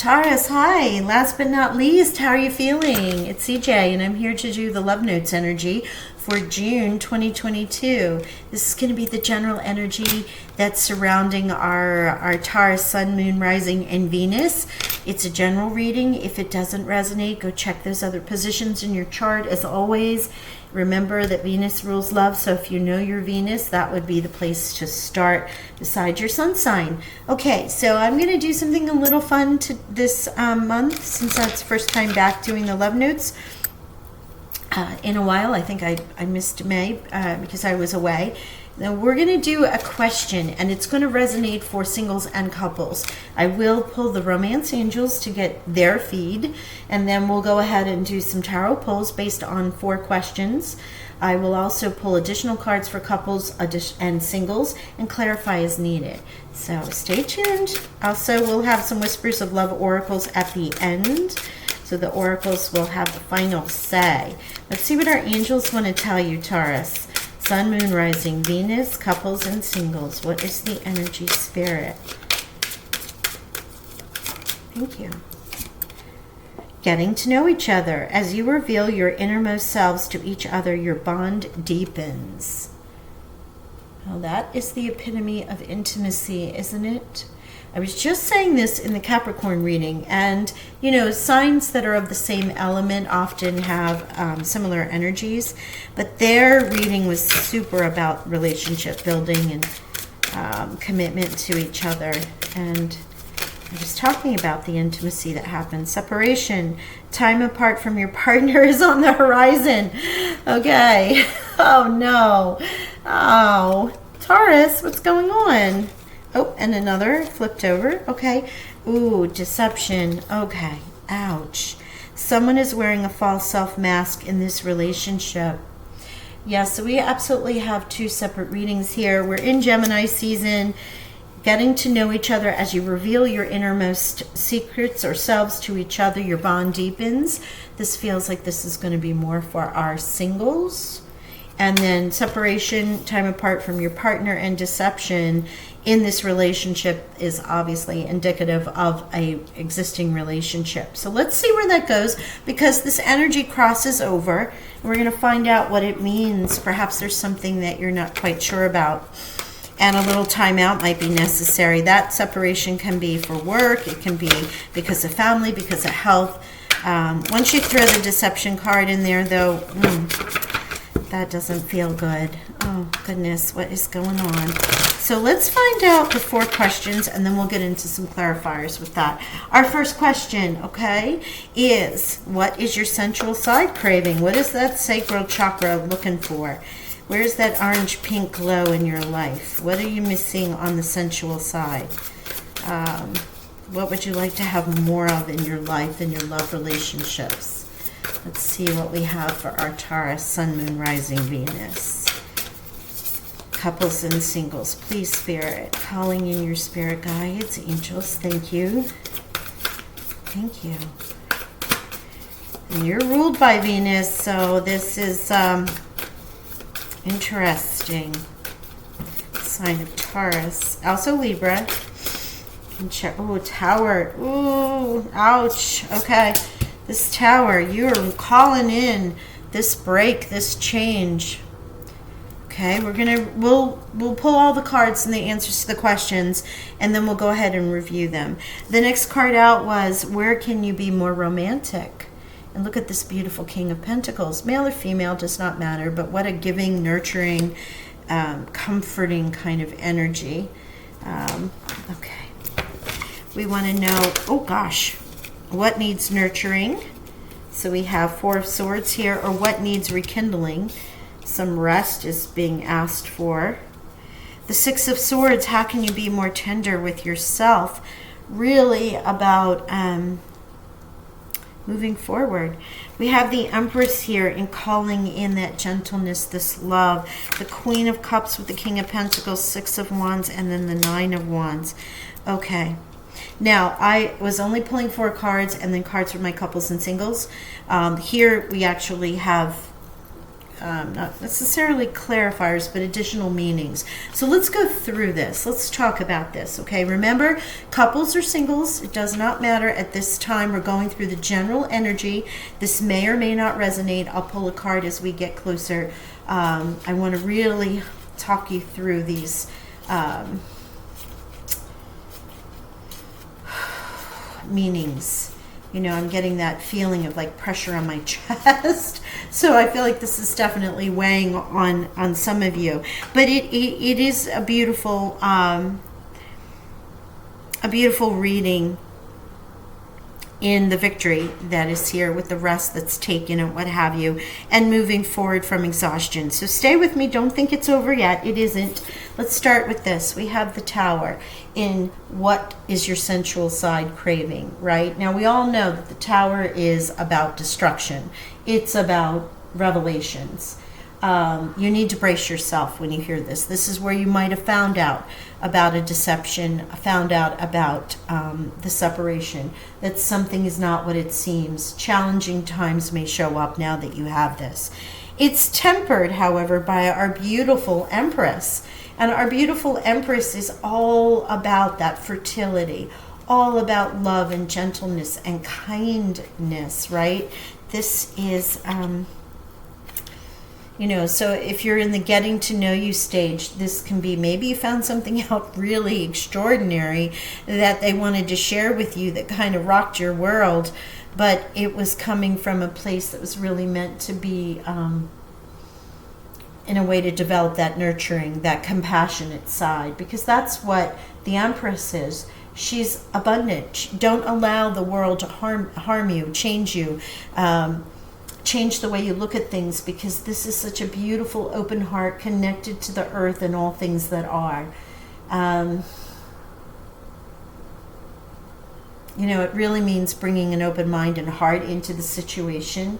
Taurus, hi. Last but not least, how are you feeling? It's CJ, and I'm here to do the Love Notes energy for June 2022. This is going to be the general energy that's surrounding our Taurus, Sun, Moon, Rising, and Venus. It's a general reading. If it doesn't resonate, go check those other positions in your chart. As always, remember that Venus rules love, so if you know your Venus, that would be the place to start beside your sun sign. Okay, so I'm going to do something a little fun to this month, since that's the first time back doing the Love Notes in a while. I think I missed May because I was away. Now we're going to do a question, and it's going to resonate for singles and couples. I will pull the romance angels to get their feed, and then we'll go ahead and do some tarot pulls based on 4 questions. I will also pull additional cards for couples and singles and clarify as needed. So stay tuned. Also, we'll have some Whispers of Love oracles at the end. So the oracles will have the final say. Let's see what our angels want to tell you, Taurus. Sun, Moon, Rising, Venus, couples and singles. What is the energy, spirit? Thank you. Getting to know each other. As you reveal your innermost selves to each other, your bond deepens. Well, that is the epitome of intimacy, isn't it? I was just saying this in the Capricorn reading, and you know, signs that are of the same element often have similar energies, but their reading was super about relationship building and commitment to each other. And I was talking about the intimacy that happens. Separation, time apart from your partner is on the horizon. Okay. Oh no. Oh, Taurus, what's going on? Oh, and another flipped over. Okay. Ooh, deception. Okay. Ouch. Someone is wearing a false self mask in this relationship. Yeah, so we absolutely have 2 separate readings here. We're in Gemini season, getting to know each other. As you reveal your innermost secrets or selves to each other, your bond deepens. This feels like this is going to be more for our singles. And then separation, time apart from your partner, and deception in this relationship is obviously indicative of a existing relationship. So let's see where that goes, because this energy crosses over, and we're going to find out what it means. Perhaps there's something that you're not quite sure about, and a little time out might be necessary. That separation can be for work, it can be because of family, because of health. Once you throw the deception card in there, though, that doesn't feel good. Oh, goodness, what is going on? So let's find out the 4 questions, and then we'll get into some clarifiers with that. Our first question, okay, is what is your sensual side craving? What is that sacral chakra looking for? Where's that orange-pink glow in your life? What are you missing on the sensual side? What would you like to have more of in your life, in your love relationships? Let's see what we have for our Taurus, Sun, Moon, Rising, Venus. Couples and singles. Please, Spirit, calling in your spirit guides, angels, thank you. Thank you. And you're ruled by Venus, so this is interesting. Sign of Taurus. Also Libra. Oh, Tower. Ooh, ouch. Okay. This Tower, you're calling in this break, this change. Okay, we'll pull all the cards and the answers to the questions, and then we'll go ahead and review them. The next card out was, where can you be more romantic? And look at this beautiful King of Pentacles. Male or female does not matter, but what a giving, nurturing, comforting kind of energy. Okay. We want to know, oh gosh, what needs nurturing? So we have 4 of Swords here, or what needs rekindling? Some rest is being asked for. The 6 of Swords, how can you be more tender with yourself? Really about moving forward. We have the Empress here in calling in that gentleness, this love. The Queen of Cups with the King of Pentacles, 6 of Wands, and then the 9 of Wands. Okay. Now, I was only pulling 4 cards and then cards for my couples and singles. Here we actually have not necessarily clarifiers, but additional meanings. So let's go through this. Let's talk about this, okay? Remember, couples or singles, it does not matter at this time. We're going through the general energy. This may or may not resonate. I'll pull a card as we get closer. I want to really talk you through these meanings. You know, I'm getting that feeling of like pressure on my chest. So I feel like this is definitely weighing on some of you. But it is a beautiful reading in the victory that is here with the rest that's taken and what have you, and moving forward from exhaustion. So stay with me. Don't think it's over yet. It isn't. Let's start with this. We have the Tower in what is your sensual side craving, right? Now, we all know that the Tower is about destruction. It's about revelations. You need to brace yourself when you hear this. This is where you might have found out about a deception, found out about the separation, that something is not what it seems. Challenging times may show up now that you have this. It's tempered, however, by our beautiful Empress. And our beautiful Empress is all about that fertility, all about love and gentleness and kindness, right? This is... you know, so if you're in the getting to know you stage, this can be, maybe you found something out really extraordinary that they wanted to share with you that kind of rocked your world, but it was coming from a place that was really meant to be in a way to develop that nurturing, that compassionate side, because that's what the Empress is. She's abundant. Don't allow the world to harm you, change you, change the way you look at things, because this is such a beautiful open heart connected to the earth and all things that are. You know, it really means bringing an open mind and heart into the situation.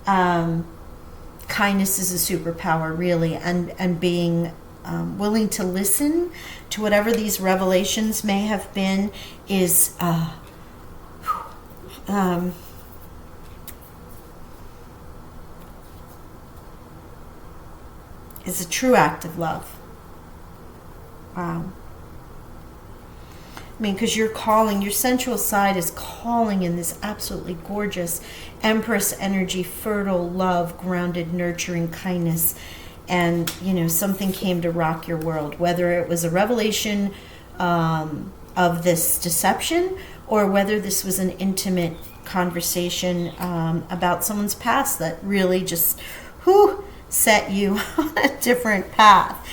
Kindness is a superpower, really, and being willing to listen to whatever these revelations may have been is is a true act of love. Wow. I mean, because you're calling, your sensual side is calling in this absolutely gorgeous Empress energy, fertile love, grounded, nurturing kindness. And, you know, something came to rock your world, whether it was a revelation of this deception, or whether this was an intimate conversation about someone's past that really just, set you on a different path.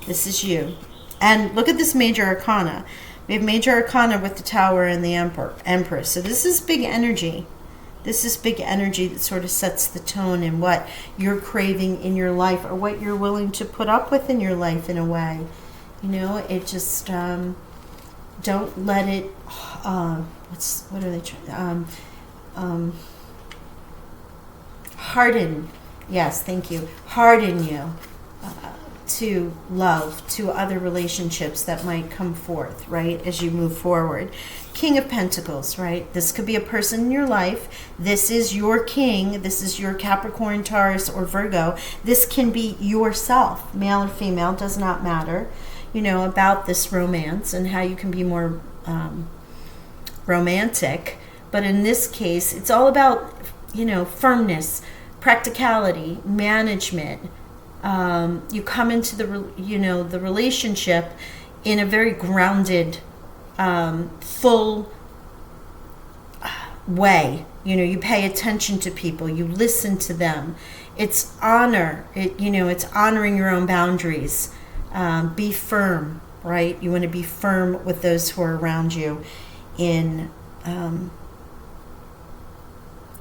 This is you. And look at this major arcana. We have major arcana with the Tower and the Empress. So this is big energy. This is big energy that sort of sets the tone in what you're craving in your life, or what you're willing to put up with in your life in a way. You know, it just, don't let it, what are they trying, harden. Yes, thank you. Harden you to love, to other relationships that might come forth, right, as you move forward. King of Pentacles, right? This could be a person in your life. This is your king. This is your Capricorn, Taurus, or Virgo. This can be yourself, male or female, does not matter, you know, about this romance and how you can be more romantic. But in this case, it's all about, you know, firmness, practicality, management. You come into the relationship in a very grounded, full way. You know, you pay attention to people, you listen to them. It's honor. It's honoring your own boundaries. Be firm, right? You want to be firm with those who are around you in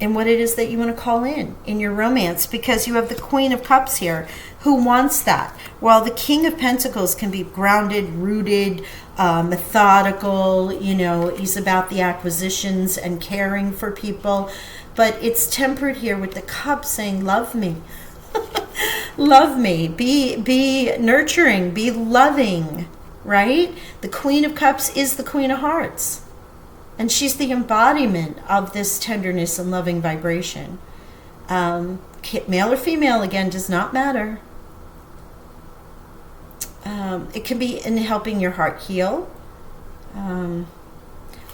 what it is that you want to call in your romance, because you have the Queen of Cups here. Who wants that? While the King of Pentacles can be grounded, rooted, methodical, you know, he's about the acquisitions and caring for people, but it's tempered here with the Cup saying, love me. Love me. Be nurturing, be loving, right? The Queen of Cups is the Queen of Hearts. And she's the embodiment of this tenderness and loving vibration. Male or female, again, does not matter. It can be in helping your heart heal.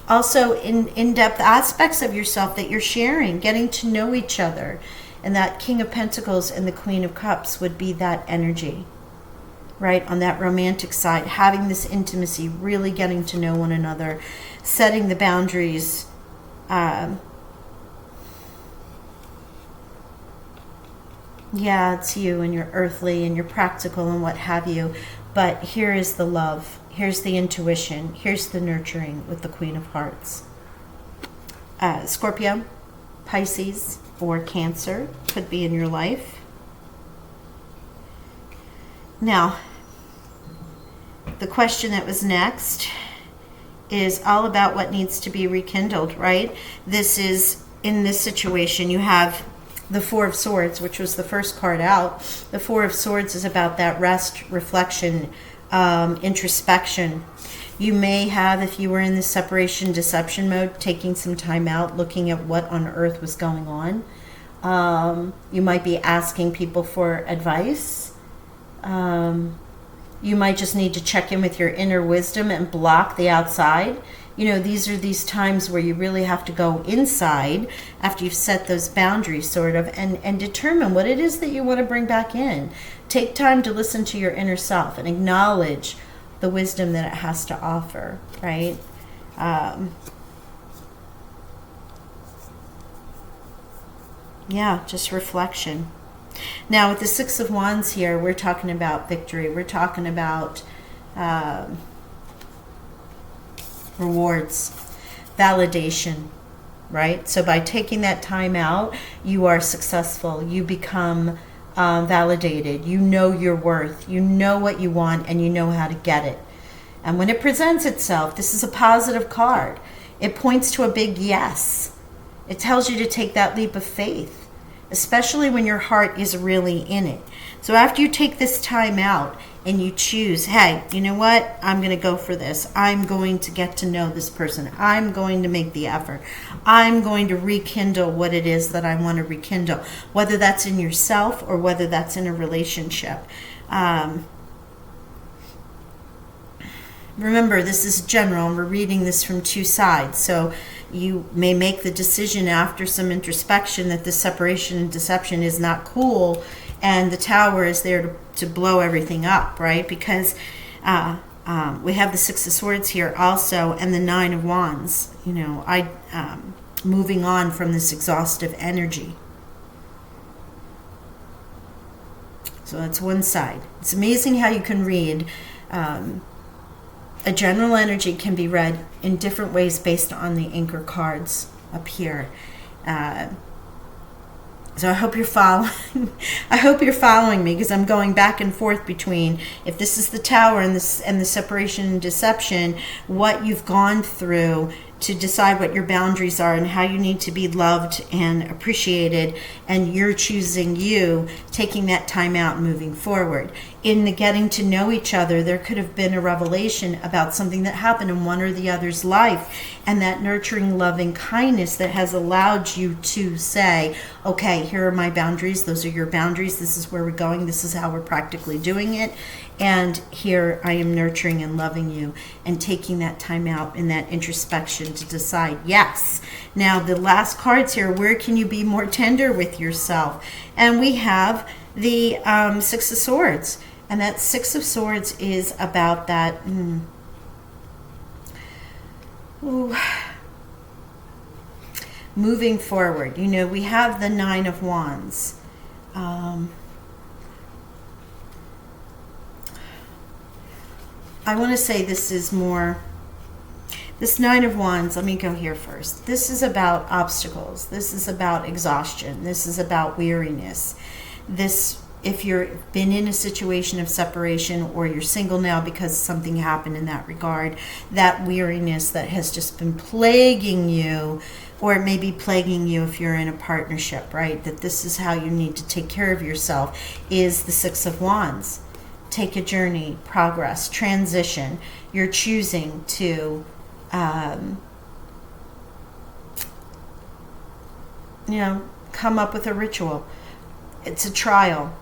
Also in-depth aspects of yourself that you're sharing, getting to know each other. And that King of Pentacles and the Queen of Cups would be that energy, right? On that romantic side, having this intimacy, really getting to know one another, setting the boundaries. Yeah, it's you and your earthly and your practical and what have you. But here is the love. Here's the intuition. Here's the nurturing with the Queen of Hearts. Scorpio, Pisces, or Cancer could be in your life. Now, the question that was next is all about what needs to be rekindled, right? This is, in this situation, you have the Four of Swords, which was the first card out. The Four of Swords is about that rest, reflection, introspection. You may have, if you were in the separation deception mode, taking some time out, looking at what on earth was going on. You might be asking people for advice. You might just need to check in with your inner wisdom and block the outside. You know, these are these times where you really have to go inside after you've set those boundaries, sort of, and determine what it is that you want to bring back in. Take time to listen to your inner self and acknowledge the wisdom that it has to offer, right? Yeah, just reflection. Now, with the Six of Wands here, we're talking about victory. We're talking about rewards, validation, right? So by taking that time out, you are successful. You become validated. You know your worth. You know what you want, and you know how to get it. And when it presents itself, this is a positive card. It points to a big yes. It tells you to take that leap of faith, especially when your heart is really in it. So after you take this time out and you choose, hey, you know what? I'm going to go for this. I'm going to get to know this person. I'm going to make the effort. I'm going to rekindle what it is that I want to rekindle, whether that's in yourself or whether that's in a relationship. Remember, this is general, and we're reading this from two sides. So you may make the decision after some introspection that this separation and deception is not cool, and the Tower is there to blow everything up, right? Because we have the Six of Swords here also, and the Nine of Wands. You know, moving on from this exhaustive energy. So that's one side. It's amazing how you can read. A general energy can be read in different ways based on the anchor cards up here. So I hope you're following. I hope you're following me, because I'm going back and forth between, if this is the Tower and the separation and deception, what you've gone through to decide what your boundaries are and how you need to be loved and appreciated, and you're choosing you, taking that time out and moving forward. In the getting to know each other, there could have been a revelation about something that happened in one or the other's life, and that nurturing, loving kindness that has allowed you to say, okay, here are my boundaries, those are your boundaries, this is where we're going, this is how we're practically doing it, and here I am nurturing and loving you, and taking that time out in that introspection to decide, yes. Now the last cards here, where can you be more tender with yourself? And we have the Six of Swords, and that Six of Swords is about that moving forward. You know, we have the Nine of Wands. I want to say this is more, this Nine of Wands, let me go here first. This is about obstacles. This is about exhaustion. This is about weariness. This, if you've been in a situation of separation, or you're single now because something happened in that regard, that weariness that has just been plaguing you, or it may be plaguing you if you're in a partnership, right? That this is how you need to take care of yourself, is the Six of Wands. Take a journey, progress, transition. You're choosing to come up with a ritual. It's a trial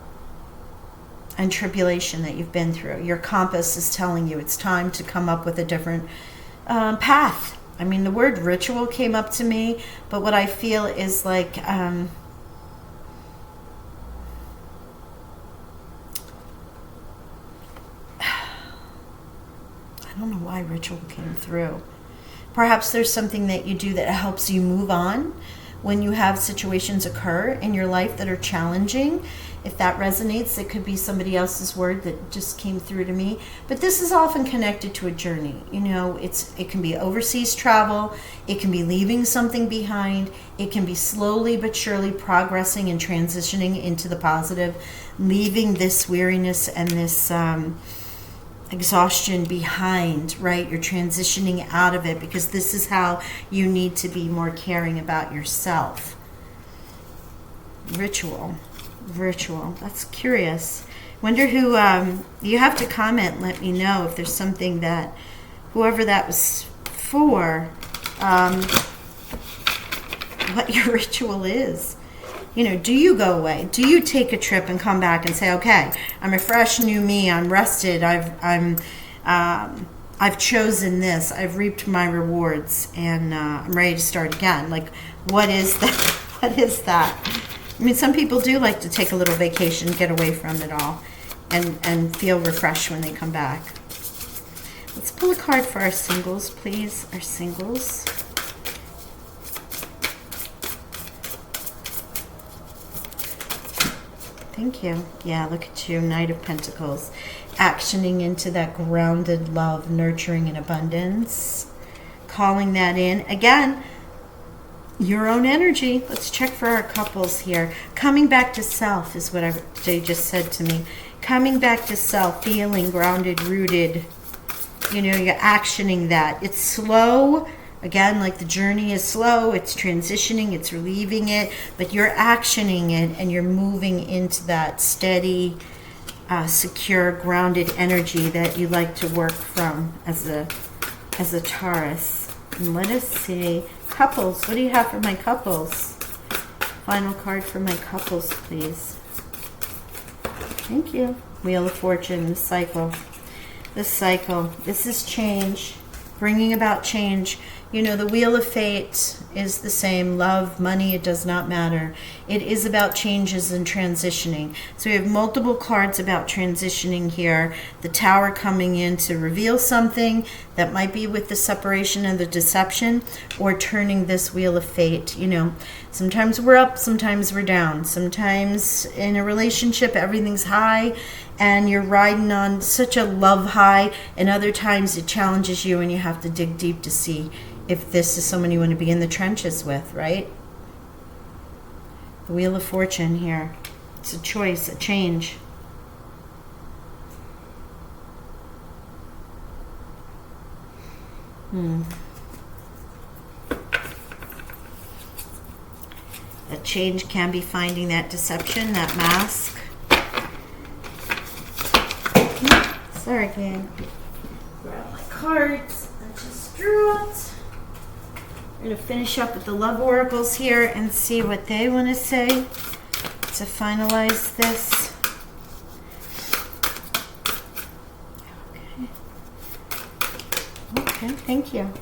and tribulation that you've been through. Your compass is telling you it's time to come up with a different path. I mean, the word ritual came up to me, but what I feel is like I don't know why ritual came through. Perhaps there's something that you do that helps you move on when you have situations occur in your life that are challenging. If that resonates, it could be somebody else's word that just came through to me. But this is often connected to a journey. It can be overseas travel. It can be leaving something behind. It can be slowly but surely progressing and transitioning into the positive, leaving this weariness and this exhaustion behind, right? You're transitioning out of it because this is how you need to be more caring about yourself. Ritual. That's curious. Wonder who, you have to comment, let me know if there's something that, whoever that was for, what your ritual is. Do you go away? Do you take a trip and come back and say, okay, I'm a fresh new me, I'm rested, I've chosen this, I've reaped my rewards, and I'm ready to start again. Like, what is that? What is that? I mean, some people do like to take a little vacation, get away from it all, and feel refreshed when they come back. Let's pull a card for our singles, please. Our singles. Thank you. Yeah, look at you, Knight of Pentacles. Actioning into that grounded love, nurturing, and abundance. Calling that in. Again, your own energy. Let's check for our couples here. Coming back to self is what they just said to me. Coming back to self, feeling grounded, rooted. You're actioning that. It's slow. Again, like the journey is slow. It's transitioning. It's relieving it. But you're actioning it and you're moving into that steady, secure, grounded energy that you like to work from as a Taurus. And let us see. Couples, what do you have for my couples? Final card for my couples, please. Thank you. Wheel of Fortune, the cycle. This is change, bringing about change. The Wheel of Fate is the same. Love, money, it does not matter. It is about changes and transitioning. So we have multiple cards about transitioning here. The Tower coming in to reveal something that might be with the separation and the deception, or turning this Wheel of Fate. Sometimes we're up, sometimes we're down. Sometimes in a relationship, everything's high and you're riding on such a love high, and other times it challenges you and you have to dig deep to see if this is someone you want to be in the trenches with, right? The Wheel of Fortune here. It's a choice, a change. That change can be finding that deception, that mask. Sorry, gang. Grab my cards. I just drew it. We're going to finish up with the love oracles here and see what they want to say to finalize this. Okay, thank you.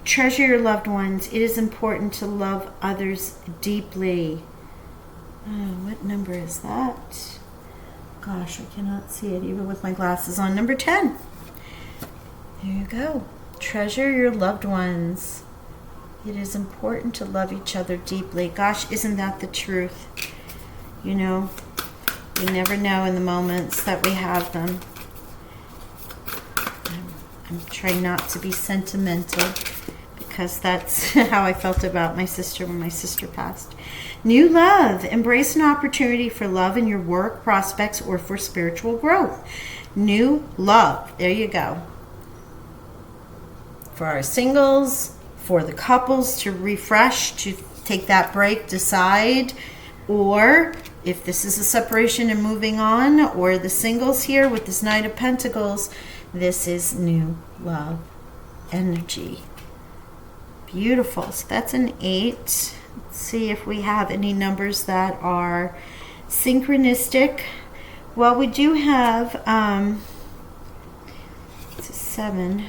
Treasure your loved ones. It is important to love others deeply. What number is that? Gosh, I cannot see it even with my glasses on. Number 10. There you go. Treasure your loved ones. It is important to love each other deeply. Gosh, isn't that the truth? We never know in the moments that we have them. I'm trying not to be sentimental because that's how I felt about my sister when my sister passed. New love. Embrace an opportunity for love in your work, prospects, or for spiritual growth. New love. There you go. For our singles, for the couples to refresh, to take that break, decide, or if this is a separation and moving on, or the singles here with this Knight of Pentacles, this is new love energy. Beautiful. So that's an 8. Let's see if we have any numbers that are synchronistic. Well, we do have, it's a 7.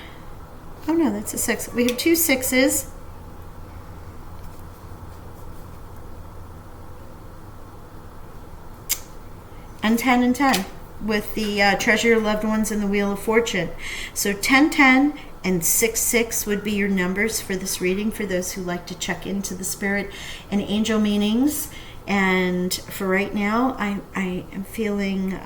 Oh no, that's a 6. We have 2 6s. And 10 and 10 with the treasure your loved ones and the wheel of fortune. So 10 10 and 6 6 would be your numbers for this reading, for those who like to check into the spirit and angel meanings. And for right now, I am feeling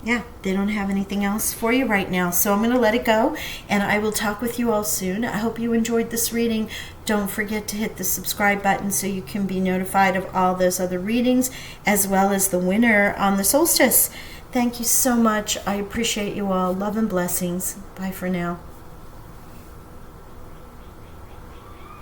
yeah, they don't have anything else for you right now. So I'm going to let it go, and I will talk with you all soon. I hope you enjoyed this reading. Don't forget to hit the subscribe button so you can be notified of all those other readings, as well as the winner on the solstice. Thank you so much. I appreciate you all. Love and blessings. Bye for now.